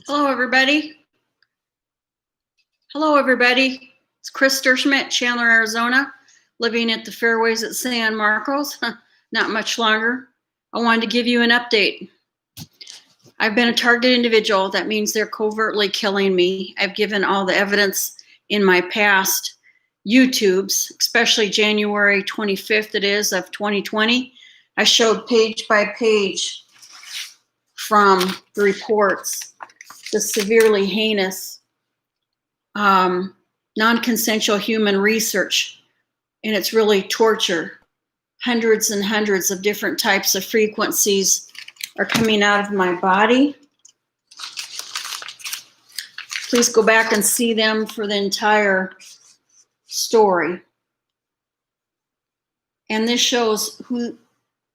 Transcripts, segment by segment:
Hello, everybody. Hello, everybody. It's Chris Derschmidt, Chandler, Arizona, living at the fairways at San Marcos. Not much longer. I wanted to give you an update. I've been a targeted individual. That means they're covertly killing me. I've given all the evidence in my past YouTubes, especially January 25th, it is, of 2020. I showed page by page from the reports the severely heinous non-consensual human research, and it's really torture. Hundreds and hundreds of different types of frequencies are coming out of my body. Please go back and see them for the entire story. And this shows who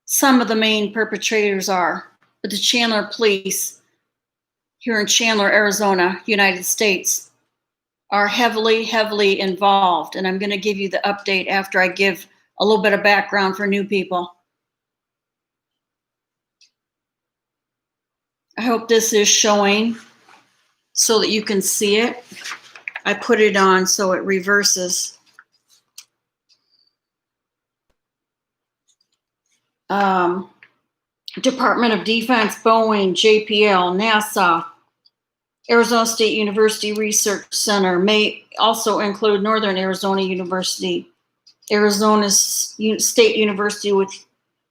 some of the main perpetrators are. But the Chandler police here in Chandler, Arizona, United States, are heavily involved. And I'm going to give you the update after I give a little bit of background for new people. I hope this is showing so that you can see it. I put it on so it reverses. Department of Defense, Boeing, JPL, NASA, Arizona State University Research Center, may also include Northern Arizona University, Arizona State University with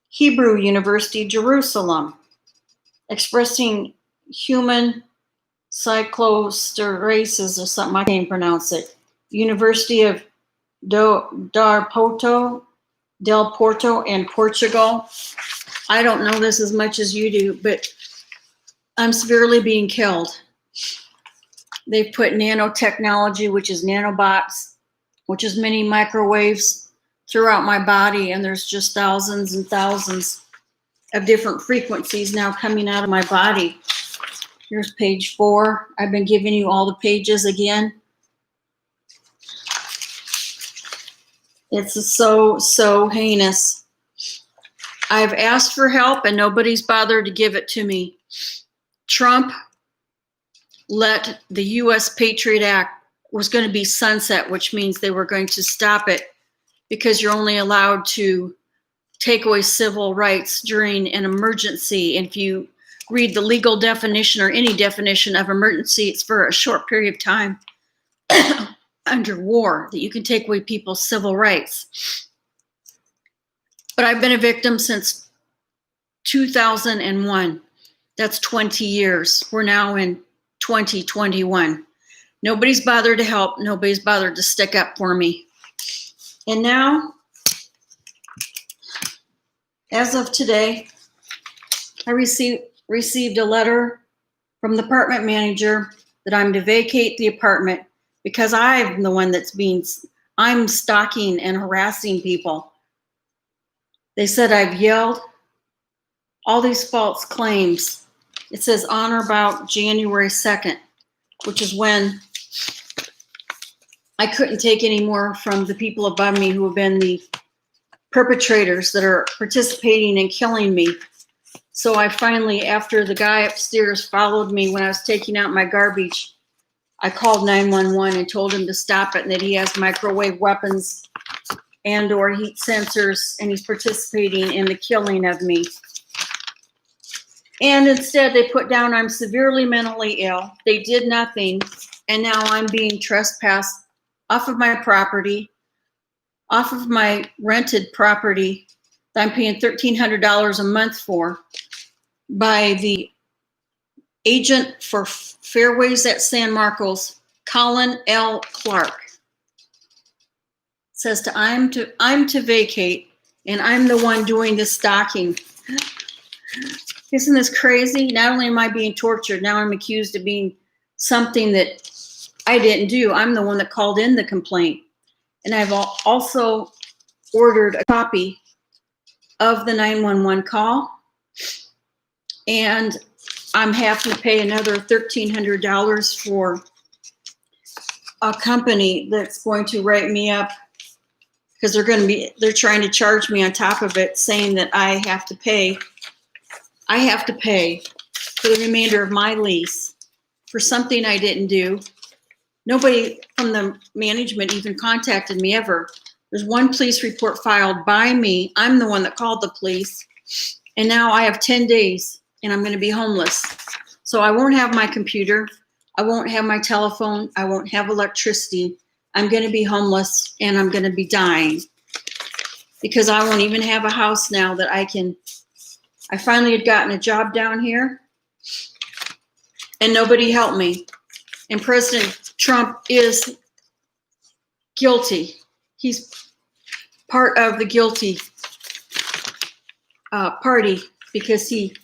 Hebrew University, Jerusalem, expressing human cyclosteresis or something, I can't pronounce it, University of Del Porto in Portugal. I don't know this as much as you do, but I'm severely being killed. They've put nanotechnology, which is nanobots, which is mini microwaves throughout my body, and there's just thousands and thousands of different frequencies now coming out of my body. Here's page 4. I've been giving you all the pages again. It's so heinous. I've asked for help and nobody's bothered to give it to me. Trump let the U.S. Patriot Act was going to be sunset, which means they were going to stop it because you're only allowed to take away civil rights during an emergency. And if you read the legal definition or any definition of emergency, it's for a short period of time under war that you can take away people's civil rights. But I've been a victim since 2001. That's 20 years. We're now in 2021. Nobody's bothered to help. Nobody's bothered to stick up for me. And now, as of today, I received a letter from the apartment manager that I'm to vacate the apartment because I'm the one I'm stalking and harassing people. They said I've yelled all these false claims. It says on or about January 2nd, which is when I couldn't take any more from the people above me who have been the perpetrators that are participating in killing me. So I finally, after the guy upstairs followed me when I was taking out my garbage, I called 911 and told him to stop it and that he has microwave weapons and or heat sensors, and he's participating in the killing of me. And instead they put down I'm severely mentally ill. They did nothing, and now I'm being trespassed off of my property, off of my rented property that I'm paying $1,300 a month for, by the agent for Fairways at San Marcos, Colin L. Clark. It says I'm to vacate, and I'm the one doing the stalking. Isn't this crazy? Not only am I being tortured, now I'm accused of being something that I didn't do. I'm the one that called in the complaint. And I've also ordered a copy of the 911 call. And I'm having to pay another $1,300 for a company that's going to write me up because they're trying to charge me on top of it, saying that I have to pay for the remainder of my lease for something I didn't do. Nobody from the management even contacted me ever. There's one police report filed by me. I'm the one that called the police. And now I have 10 days and I'm going to be homeless. So I won't have my computer. I won't have my telephone. I won't have electricity. I'm going to be homeless and I'm going to be dying because I won't even have a house now that I finally had gotten a job down here and nobody helped me. And President Trump is guilty. He's part of the guilty party because he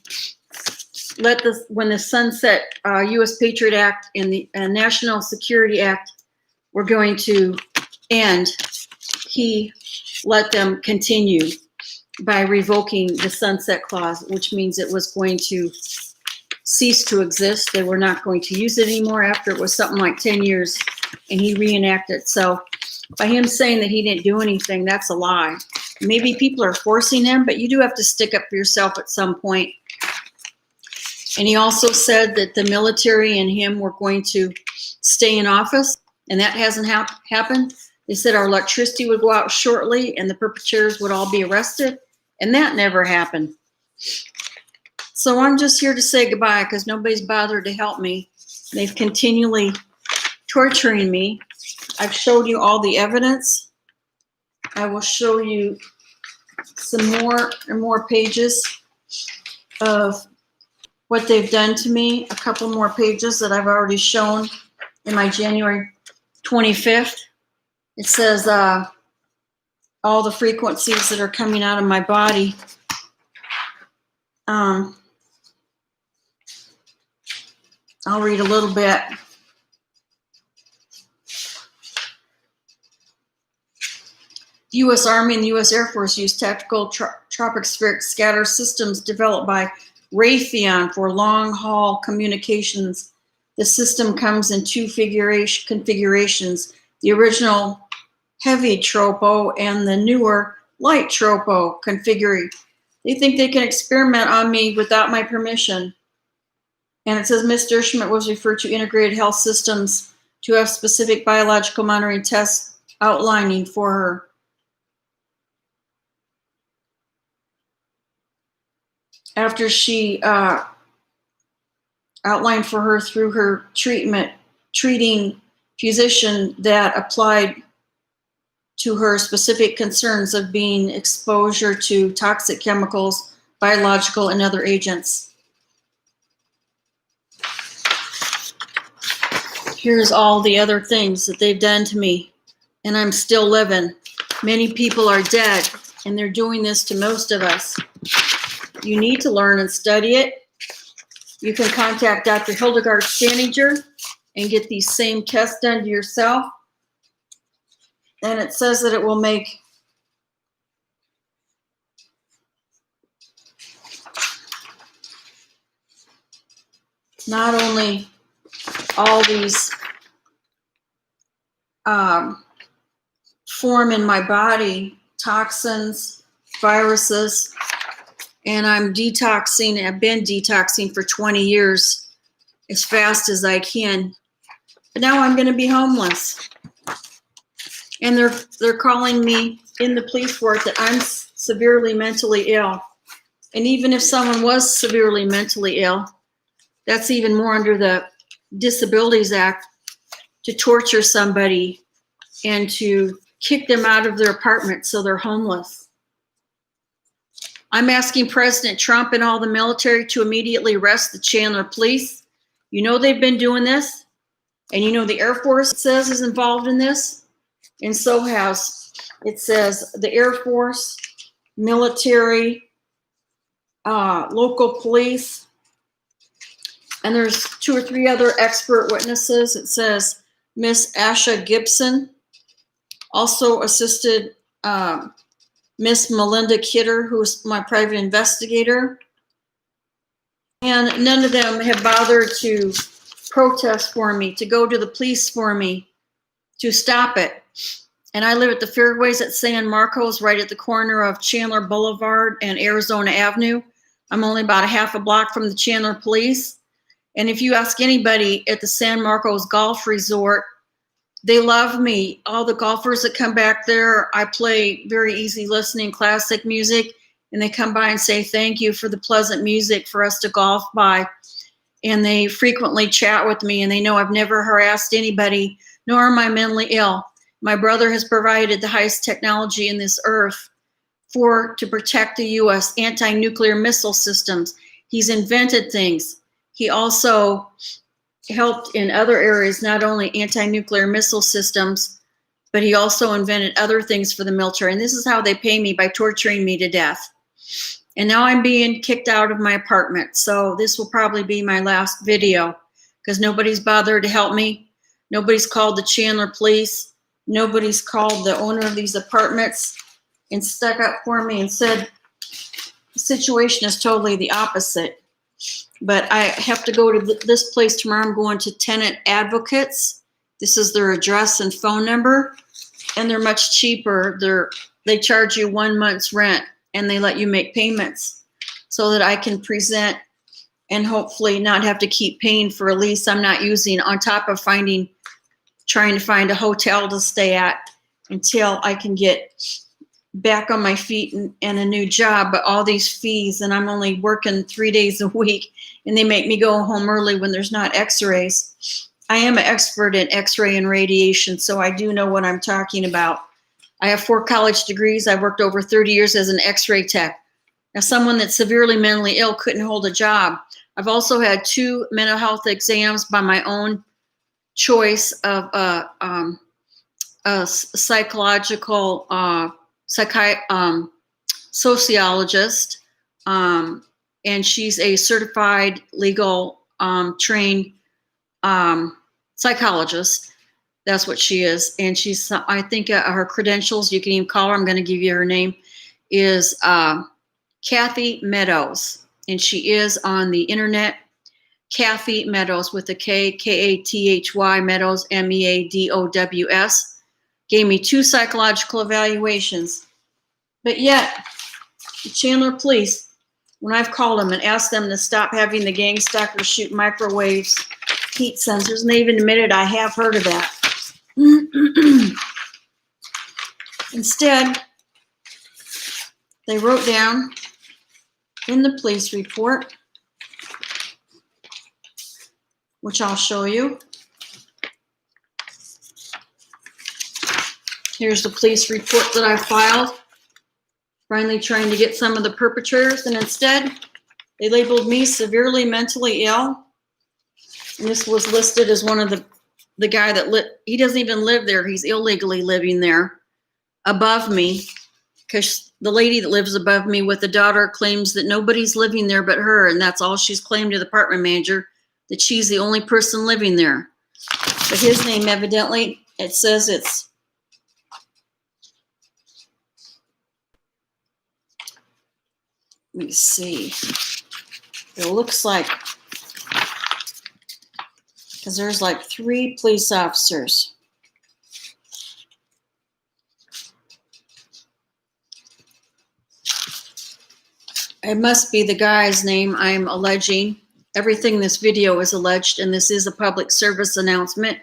let when the Sunset U.S. Patriot Act and the National Security Act were going to end, he let them continue by revoking the Sunset Clause, which means it was going to cease to exist. They were not going to use it anymore after it was something like 10 years, and he reenacted. So by him saying that he didn't do anything, that's a lie. Maybe people are forcing him, but you do have to stick up for yourself at some point. And he also said that the military and him were going to stay in office, and that hasn't happened. They said our electricity would go out shortly and the perpetrators would all be arrested, and that never happened. So I'm just here to say goodbye because nobody's bothered to help me. They've continually torturing me. I've showed you all the evidence. I will show you some more and more pages of what they've done to me. A couple more pages that I've already shown in my January 25th. It says all the frequencies that are coming out of my body. I'll read a little bit. The U.S. Army and the U.S. Air Force use tactical tropospheric scatter systems developed by Raytheon for long-haul communications. The system comes in two configurations, the original heavy tropo and the newer light tropo configuration. They think they can experiment on me without my permission. And it says Ms. Dershowitz was referred to integrated health systems to have specific biological monitoring tests outlining for her. After she outlined for her through her treating physician that applied to her specific concerns of being exposure to toxic chemicals, biological, and other agents. Here's all the other things that they've done to me, and I'm still living. Many people are dead, and they're doing this to most of us. You need to learn and study it. You can contact Dr. Hildegard Staninger and get these same tests done to yourself. And it says that it will make not only all these form in my body, toxins, viruses, and I'm detoxing. I've been detoxing for 20 years as fast as I can. But now I'm going to be homeless. And they're calling me in the police report that I'm severely mentally ill. And even if someone was severely mentally ill, that's even more under the Disabilities Act to torture somebody and to kick them out of their apartment so they're homeless. I'm asking President Trump and all the military to immediately arrest the Chandler police. You know they've been doing this, and you know the Air Force says is involved in this, and so has, it says the Air Force, military, local police, and there's 2 or 3 other expert witnesses. It says Miss Asha Gibson also assisted Miss Melinda Kidder, who's my private investigator. And none of them have bothered to protest for me, to go to the police for me, to stop it. And I live at the Fairways at San Marcos, right at the corner of Chandler Boulevard and Arizona Avenue. I'm only about a half a block from the Chandler police. And if you ask anybody at the San Marcos Golf Resort, they love me. All the golfers that come back there, I play very easy listening classic music, and they come by and say thank you for the pleasant music for us to golf by. And they frequently chat with me, and they know I've never harassed anybody, nor am I mentally ill. My brother has provided the highest technology in this earth to protect the U.S. anti-nuclear missile systems. He's invented things. He also helped in other areas, not only anti-nuclear missile systems, but he also invented other things for the military. And this is how they pay me, by torturing me to death. And now I'm being kicked out of my apartment. So this will probably be my last video, because nobody's bothered to help me. Nobody's called the Chandler police. Nobody's called the owner of these apartments and stuck up for me and said the situation is totally the opposite. But I have to go to this place tomorrow. I'm going to Tenant Advocates. This is their address and phone number, and they're much cheaper. They charge you 1 month's rent, and they let you make payments so that I can present and hopefully not have to keep paying for a lease I'm not using, on top of trying to find a hotel to stay at until I can get back on my feet and a new job. But all these fees, and I'm only working 3 days a week, and they make me go home early when there's not x-rays. I am an expert in x-ray and radiation, so I do know what I'm talking about. I have 4 college degrees. I worked over 30 years as an x-ray tech. Now, someone that's severely mentally ill couldn't hold a job. I've also had 2 mental health exams by my own choice of a psychological sociologist, and she's a certified legal trained psychologist. That's what she is. And she's, I think her credentials, you can even call her, I'm going to give you her name, is Kathy Meadows. And she is on the internet, Kathy Meadows with a K, K-A-T-H-Y, Meadows, M-E-A-D-O-W-S. Gave me 2 psychological evaluations. But yet, the Chandler police, when I've called them and asked them to stop having the gang stalkers shoot microwaves, heat sensors, and they even admitted I have heard of that. Instead, they wrote down in the police report, which I'll show you. Here's the police report that I filed, finally trying to get some of the perpetrators, and instead they labeled me severely mentally ill. And this was listed as one of the guy that he doesn't even live there. He's illegally living there above me, because the lady that lives above me with the daughter claims that nobody's living there but her, and that's all she's claimed to the apartment manager, that she's the only person living there. But his name, evidently, it says it's let me see. It looks like, because there's like 3 police officers. It must be the guy's name I'm alleging. Everything in this video is alleged, and this is a public service announcement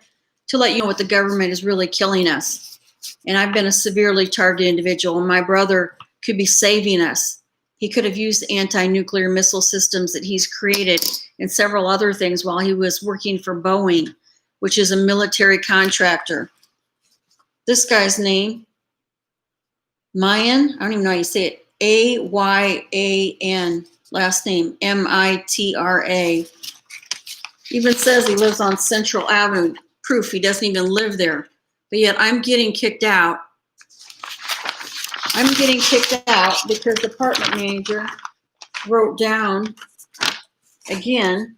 to let you know what the government is really killing us. And I've been a severely targeted individual, and my brother could be saving us. He could have used the anti-nuclear missile systems that he's created and several other things while he was working for Boeing, which is a military contractor. This guy's name, Mayan, I don't even know how you say it, A-Y-A-N, last name M-I-T-R-A. Even says he lives on Central Avenue. Proof he doesn't even live there. But yet I'm getting kicked out. I'm getting kicked out because the apartment manager wrote down, again,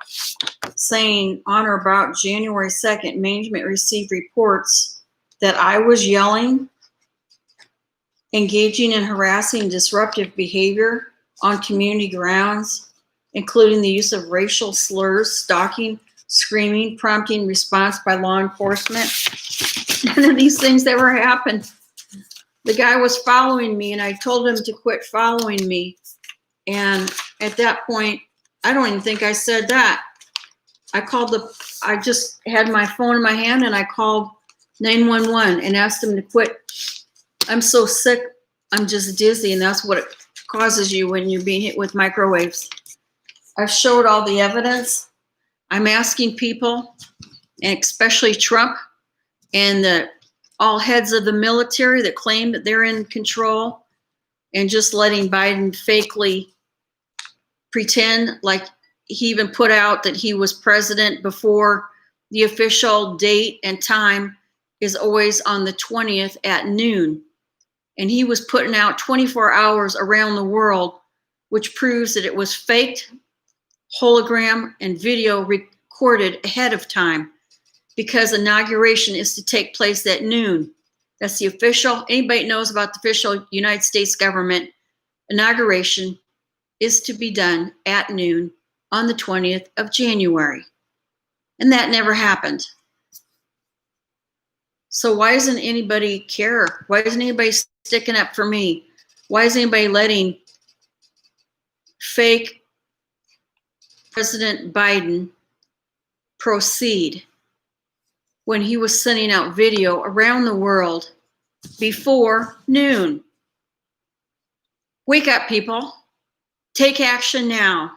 saying on or about January 2nd, management received reports that I was yelling, engaging in harassing, disruptive behavior on community grounds, including the use of racial slurs, stalking, screaming, prompting response by law enforcement. None of these things ever happened. The guy was following me, and I told him to quit following me. And at that point, I don't even think I said that. I just had my phone in my hand and I called 911 and asked them to quit. I'm so sick, I'm just dizzy, and that's what it causes you when you're being hit with microwaves. I've showed all the evidence. I'm asking people, and especially Trump and all heads of the military that claim that they're in control, and just letting Biden fakely pretend like he even put out that he was president before the official date and time is always on the 20th at noon. And he was putting out 24 hours around the world, which proves that it was faked, hologram, and video recorded ahead of time, because inauguration is to take place at noon. That's the official, anybody knows about the official United States government, inauguration is to be done at noon on the 20th of January. And that never happened. So why doesn't anybody care? Why isn't anybody sticking up for me? Why is anybody letting fake President Biden proceed when he was sending out video around the world before noon? Wake up, people. Take action now.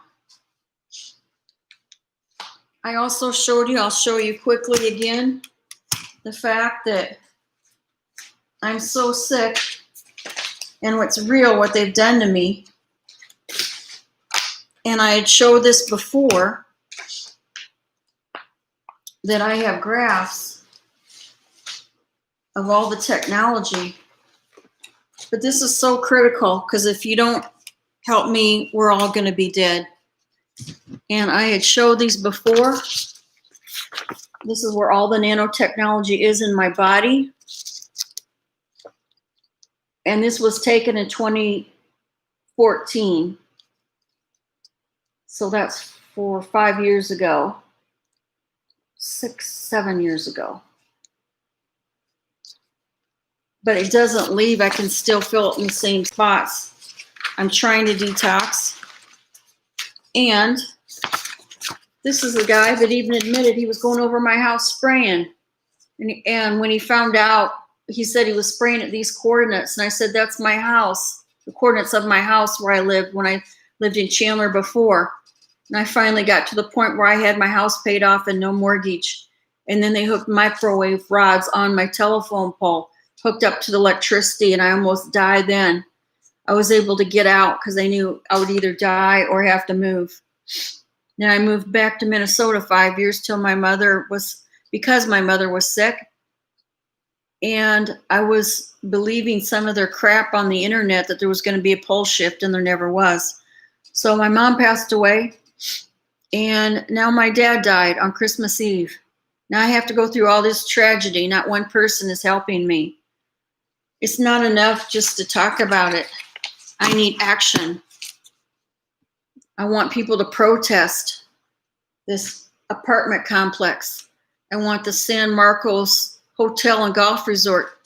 I also showed you, I'll show you quickly again, the fact that I'm so sick and what's real, what they've done to me. And I had showed this before, that I have graphs of all the technology. But this is so critical, because if you don't help me, we're all going to be dead. And I had showed these before. This is where all the nanotechnology is in my body. And this was taken in 2014. So that's 4 or 5 years ago. 6, 7 years ago. But it doesn't leave. I can still feel it in the same spots. I'm trying to detox. And this is a guy that even admitted he was going over my house spraying. And when he found out, he said he was spraying at these coordinates. And I said, that's my house, the coordinates of my house where I lived when I lived in Chandler before. And I finally got to the point where I had my house paid off and no mortgage. And then they hooked microwave rods on my telephone pole, hooked up to the electricity, and I almost died then. I was able to get out because they knew I would either die or have to move. Then I moved back to Minnesota 5 years till because my mother was sick. And I was believing some of their crap on the internet that there was going to be a pole shift, and there never was. So my mom passed away, and now my dad died on Christmas Eve. Now I have to go through all this tragedy. Not one person is helping me. It's not enough just to talk about it. I need action. I want people to protest this apartment complex. I want the San Marcos Hotel and Golf Resort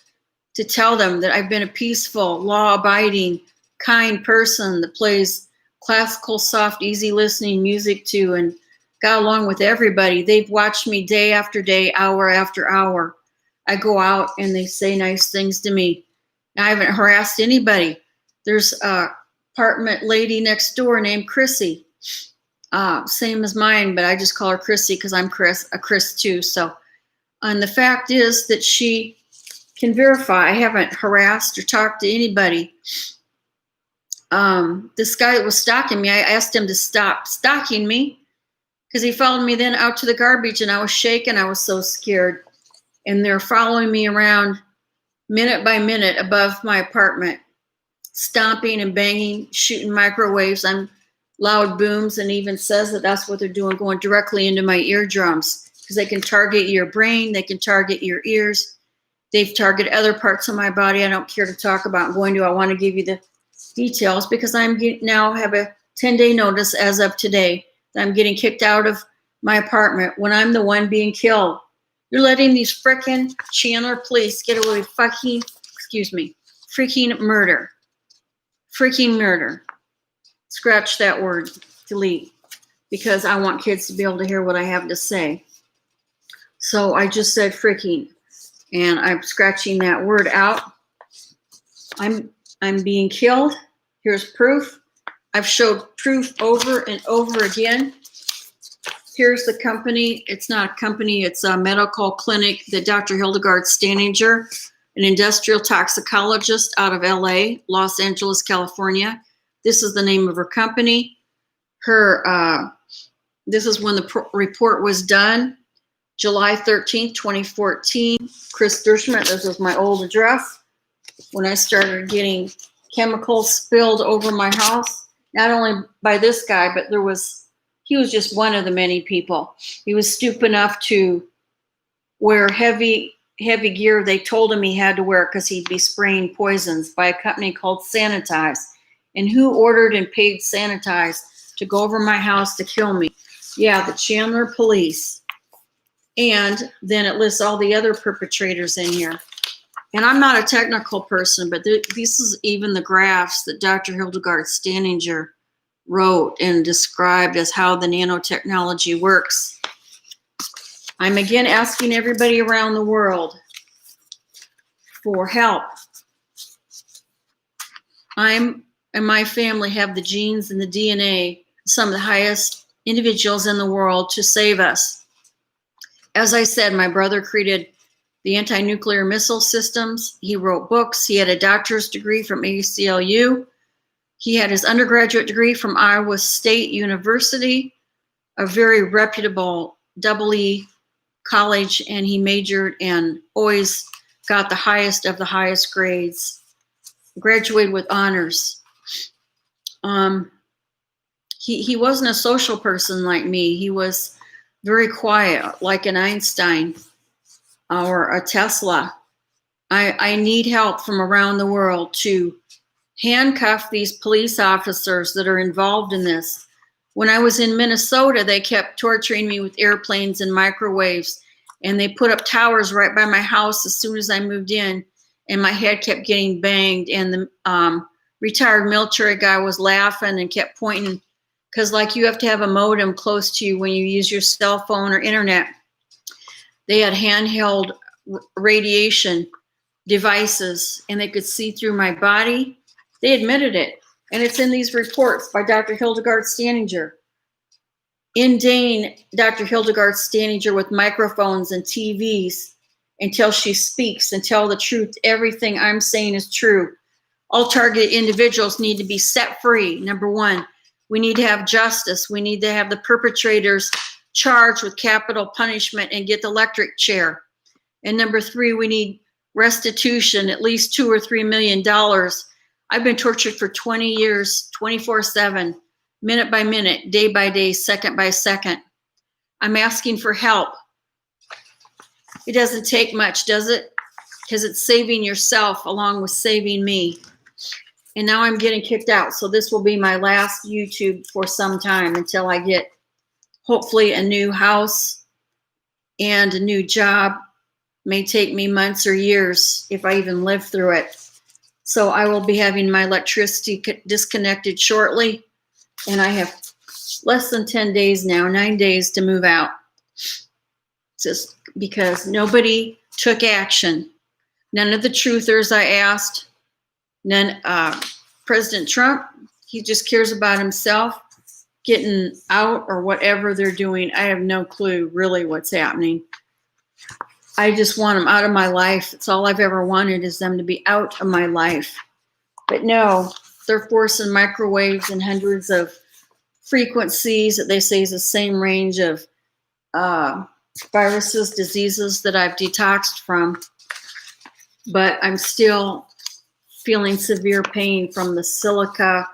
to tell them that I've been a peaceful, law-abiding, kind person that plays classical, soft, easy listening music to and got along with everybody. They've watched me day after day, hour after hour. I go out and they say nice things to me. I haven't harassed anybody. There's a apartment lady next door named Chrissy. Same as mine, but I just call her Chrissy because I'm Chris too. So, and the fact is that she can verify I haven't harassed or talked to anybody. This guy that was stalking me, I asked him to stop stalking me because he followed me then out to the garbage, and I was shaking. I was so scared. And they're following me around minute by minute above my apartment, stomping and banging, shooting microwaves on loud booms, and even says that that's what they're doing, going directly into my eardrums, because they can target your brain, they can target your ears. They've targeted other parts of my body I don't care to talk about. I want to give you the details because now have a 10-day notice as of today that I'm getting kicked out of my apartment when I'm the one being killed. You're letting these frickin' Chandler police get away with freaking murder. Freaking murder. Scratch that word. Delete. because I want kids to be able to hear what I have to say. So I just said freaking, and I'm scratching that word out. I'm being killed. Here's proof. I've showed proof over and over again. Here's the company. It's not a company, it's a medical clinic that Dr. Hildegard Staninger, an industrial toxicologist out of LA, Los Angeles, California. This is the name of her company. This is when the report was done, July 13th, 2014. Chris Dershman, this was my old address. When I started getting chemicals spilled over my house, not only by this guy, but he was just one of the many people. He was stupid enough to wear heavy gear they told him he had to wear because he'd be spraying poisons by a company called Sanitize. And who ordered and paid Sanitize to go over my house to kill me? Yeah, the Chandler police. And then it lists all the other perpetrators in here. And I'm not a technical person, but this is even the graphs that Dr. Hildegard Staninger wrote and described as how the nanotechnology works. I'm again asking everybody around the world for help. I'm and my family have the genes and the DNA, some of the highest individuals in the world to save us. As I said, my brother created the anti-nuclear missile systems. He wrote books. He had a doctor's degree from ACLU. He had his undergraduate degree from Iowa State University, a very reputable EE college, and he majored and always got the highest of the highest grades. Graduated with honors. He wasn't a social person like me. He was very quiet, like an Einstein or a Tesla. I need help from around the world to handcuff these police officers that are involved in this. When I was in Minnesota, they kept torturing me with airplanes and microwaves, and they put up towers right by my house as soon as I moved in, and my head kept getting banged, and the retired military guy was laughing and kept pointing, because like you have to have a modem close to you when you use your cell phone or internet. They had handheld radiation devices, and they could see through my body. They admitted it, and it's in these reports by Dr. Hildegard Staninger. Inundate Dr. Hildegard Staninger with microphones and TVs until she speaks and tell the truth. Everything I'm saying is true. All targeted individuals need to be set free. Number one, we need to have justice. We need to have the perpetrators charged with capital punishment and get the electric chair. And number three, we need restitution, at least $2 or $3 million. I've been tortured for 20 years, 24/7, minute by minute, day by day, second by second. I'm asking for help. It doesn't take much, does it? Because it's saving yourself along with saving me. And now I'm getting kicked out. So this will be my last YouTube for some time until I get hopefully a new house and a new job. May take me months or years if I even live through it. So I will be having my electricity disconnected shortly. And I have less than 10 days now, 9 days to move out. Just because nobody took action. None of the truthers I asked. President Trump, he just cares about himself getting out or whatever they're doing. I have no clue really what's happening. I just want them out of my life. It's all I've ever wanted is them to be out of my life. But no, they're forcing microwaves and hundreds of frequencies that they say is the same range of viruses, diseases that I've detoxed from. But I'm still feeling severe pain from the silica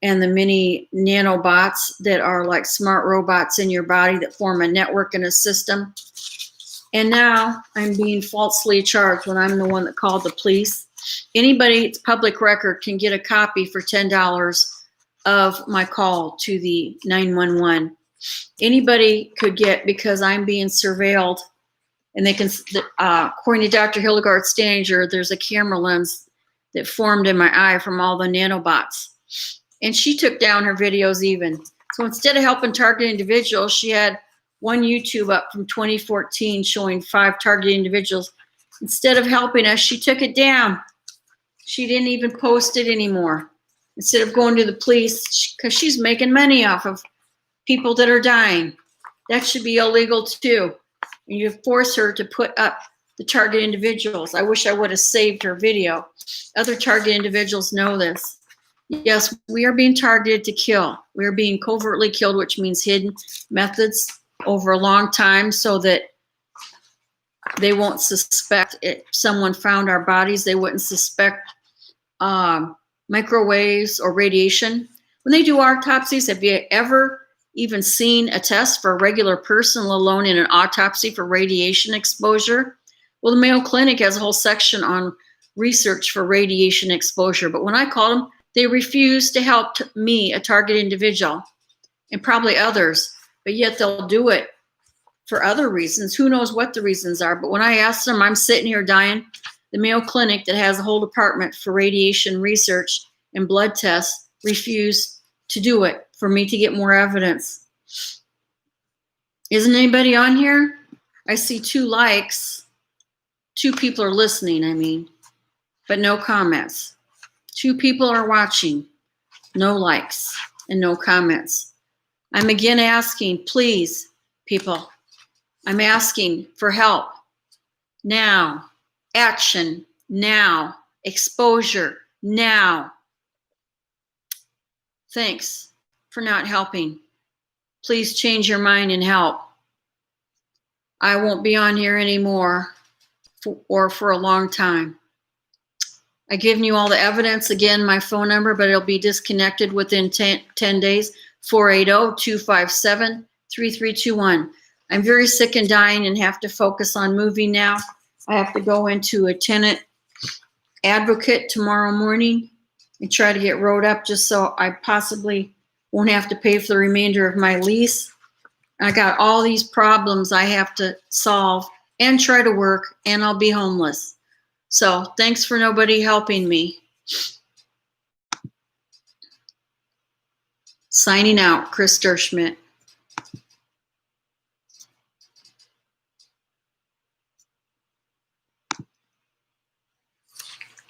and the mini nanobots that are like smart robots in your body that form a network and a system. And now I'm being falsely charged when I'm the one that called the police. Anybody, it's public record, can get a copy for $10 of my call to the 911. Anybody could get, because I'm being surveilled, and they can, according to Dr. Hildegard Staninger, there's a camera lens that formed in my eye from all the nanobots. And she took down her videos even. So instead of helping target individuals, she had one YouTube up from 2014 showing 5 targeted individuals. Instead of helping us, she took it down. She didn't even post it anymore. Instead of going to the police, because she's making money off of people that are dying. That should be illegal too. And you force her to put up the target individuals. I wish I would have saved her video. Other target individuals know this. Yes, we are being targeted to kill. We are being covertly killed, which means hidden methods over a long time so that they won't suspect it. If someone found our bodies, they wouldn't suspect microwaves or radiation. When they do autopsies, have you ever even seen a test for a regular person, let alone in an autopsy for radiation exposure? Well, the Mayo Clinic has a whole section on research for radiation exposure. But when I called them, they refused to help me, a target individual, and probably others. But yet they'll do it for other reasons. Who knows what the reasons are? But when I asked them, I'm sitting here dying. The Mayo Clinic that has a whole department for radiation research and blood tests refused to do it for me to get more evidence. Isn't anybody on here? I see 2 likes. 2 people are listening, I mean, but no comments. 2 people are watching, no likes and no comments. I'm again asking, please, people, I'm asking for help now, action now, exposure now. Thanks for not helping. Please change your mind and help. I won't be on here anymore for a long time. I've given you all the evidence. Again, my phone number, but it'll be disconnected within 10 days, 480-257-3321. I'm very sick and dying and have to focus on moving now. I have to go into a tenant advocate tomorrow morning and try to get wrote up just so I possibly won't have to pay for the remainder of my lease. I got all these problems I have to solve and try to work, and I'll be homeless. So thanks for nobody helping me. Signing out, Chris Derschmidt.